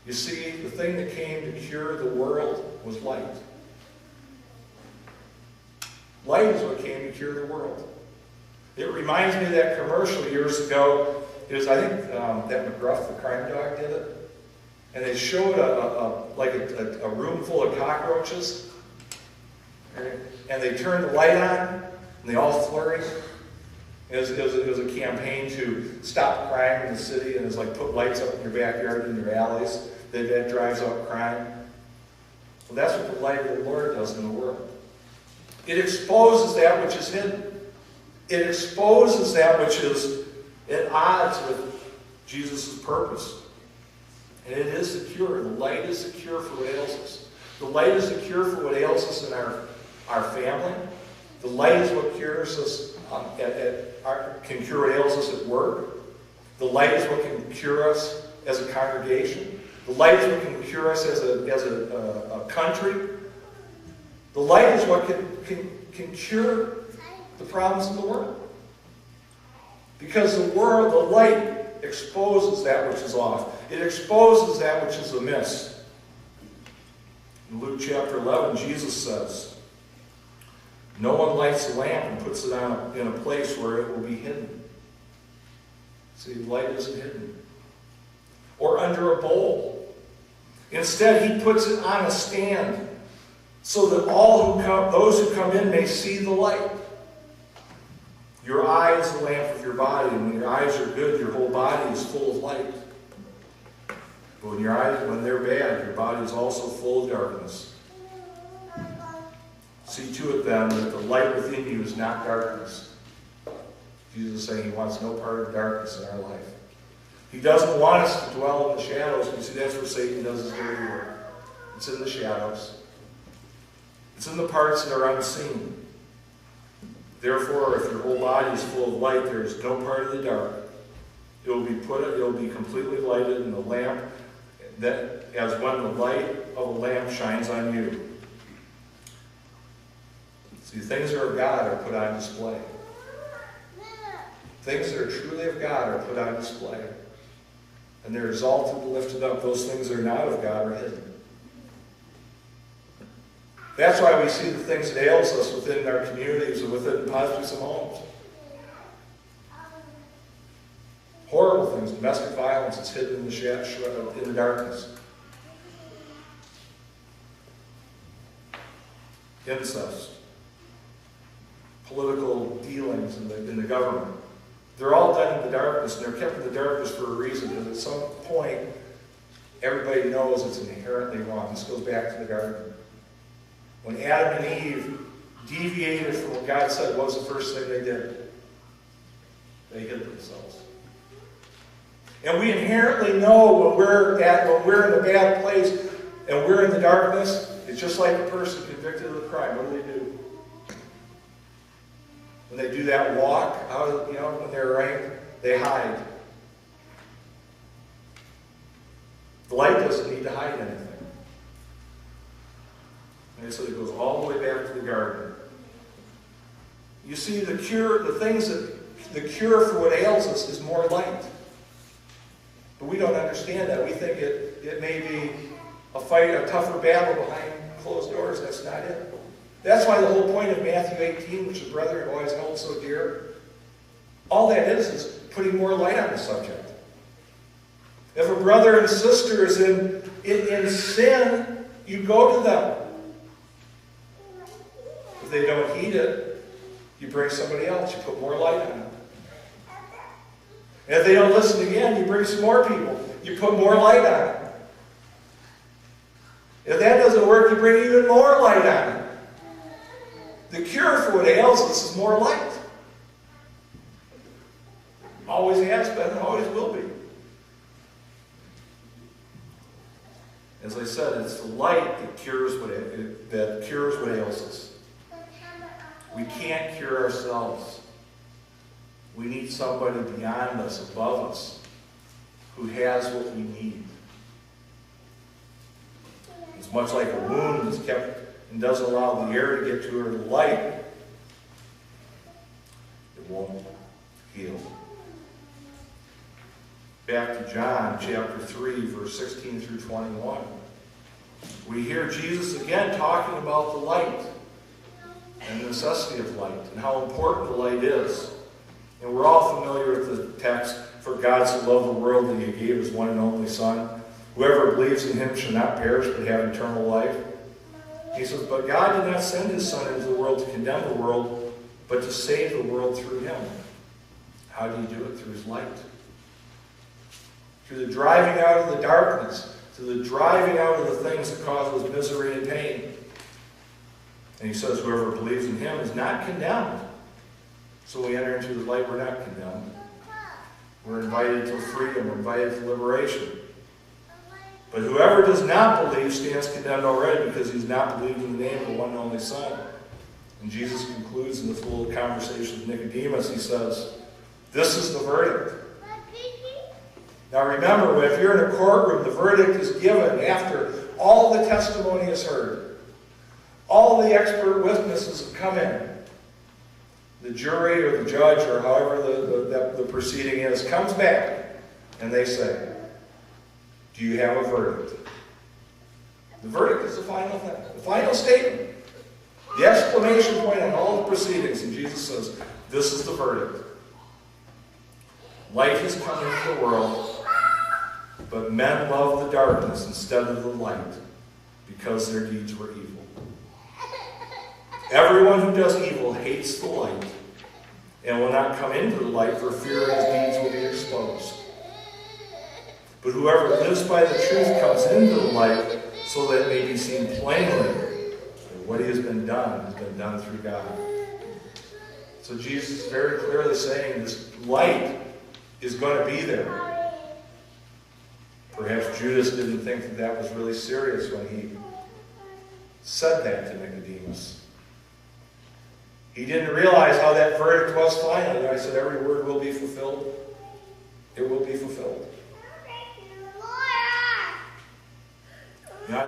You see, the thing that came to cure the world was light. Light is what came to cure the world. It reminds me of that commercial years ago. It was, I think, that McGruff, the crime dog, did it. And they showed a room full of cockroaches. And they turned the light on, and they all flurried. It was a campaign to stop crime in the city, and it was like put lights up in your backyard and in your alleys. That drives out crime. Well, that's what the light of the Lord does in the world. It exposes that which is hidden. It exposes that which is at odds with Jesus' purpose. And it is the cure. The light is the cure for what ails us. The light is the cure for what ails us in our family. The light is what cures us, can cure what ails us at work. The light is what can cure us as a congregation. The light is what can cure us as a country. The light is what can cure the problems in the world. Because the light exposes that which is off. It exposes that which is amiss. In Luke chapter 11, Jesus says, "No one lights a lamp and puts it in a place where it will be hidden." See, light isn't hidden. Or under a bowl. Instead, he puts it on a stand so that those who come in may see the light. Your eye is the lamp of your body, and when your eyes are good, your whole body is full of light. But when they're bad, your body is also full of darkness. See to it then that the light within you is not darkness. Jesus is saying he wants no part of darkness in our life. He doesn't want us to dwell in the shadows. You see, that's where Satan does his dirty work. It's in the shadows. It's in the parts that are unseen. Therefore, if your whole body is full of light, there is no part of the dark. It will be completely lighted in the lamp, that as when the light of a lamp shines on you. See, things that are of God are put on display. Things that are truly of God are put on display. And they're exalted and lifted up. Those things that are not of God are hidden. That's why we see the things that ails us within our communities and within possibly some homes. Horrible things, domestic violence, it's hidden in the darkness. Incest. Political dealings in the government. They're all done in the darkness, and they're kept in the darkness for a reason. And at some point, everybody knows it's inherently wrong. This goes back to the garden. When Adam and Eve deviated from what God said, what was the first thing they did? They hid themselves. And we inherently know when we're in a bad place and we're in the darkness, it's just like a person convicted of a crime. What do? When they do that walk out, when they're right, they hide. The light doesn't need to hide anything. And so it goes all the way back to the garden. You see, the cure for what ails us is more light. But we don't understand that. We think it may be a tougher battle behind closed doors. That's not it. That's why the whole point of Matthew 18, which the brethren always held so dear, all that is putting more light on the subject. If a brother and sister is in sin, you go to them. If they don't heed it, you bring somebody else. You put more light on it. And if they don't listen again, you bring some more people. You put more light on it. If that doesn't work, you bring even more light on it. The cure for what ails us is more light. Always has been and always will be. As I said, it's the light that cures what ails us. We can't cure ourselves. We need somebody beyond us, above us, who has what we need. It's much like a wound that's kept and doesn't allow the air to get to her light. It won't heal. back to John chapter 3, verse 16 through 21. We hear Jesus again talking about the light and the necessity of light and how important the light is. And we're all familiar with the text, "For God so loved the world that he gave his one and only Son. Whoever believes in him shall not perish but have eternal life." He says, "But God did not send his Son into the world to condemn the world, but to save the world through him." How do you do it? Through his light. Through the driving out of the darkness, through the driving out of the things that cause us misery and pain. And he says, whoever believes in him is not condemned. So when we enter into the light, we're not condemned. We're invited to freedom, we're invited to liberation. But whoever does not believe stands condemned already, because he's not believed in the name of the one and only Son. And Jesus concludes in this little conversation with Nicodemus. He says, this is the verdict. Now remember, if you're in a courtroom, the verdict is given after all the testimony is heard. All the expert witnesses have come in. The jury or the judge or however the proceeding is comes back and they say, do you have a verdict? The verdict is the final thing, the final statement, the exclamation point on all the proceedings. And Jesus says, this is the verdict. Light has come into the world, but men love the darkness instead of the light because their deeds were evil. Everyone who does evil hates the light and will not come into the light for fear his deeds will be exposed. But whoever lives by the truth comes into the light so that it may be seen plainly that what has been done through God. So Jesus is very clearly saying this light is going to be there. Perhaps Judas didn't think that that was really serious when he said that to Nicodemus. He didn't realize how that verdict was final. I said every word will be fulfilled. It will be fulfilled.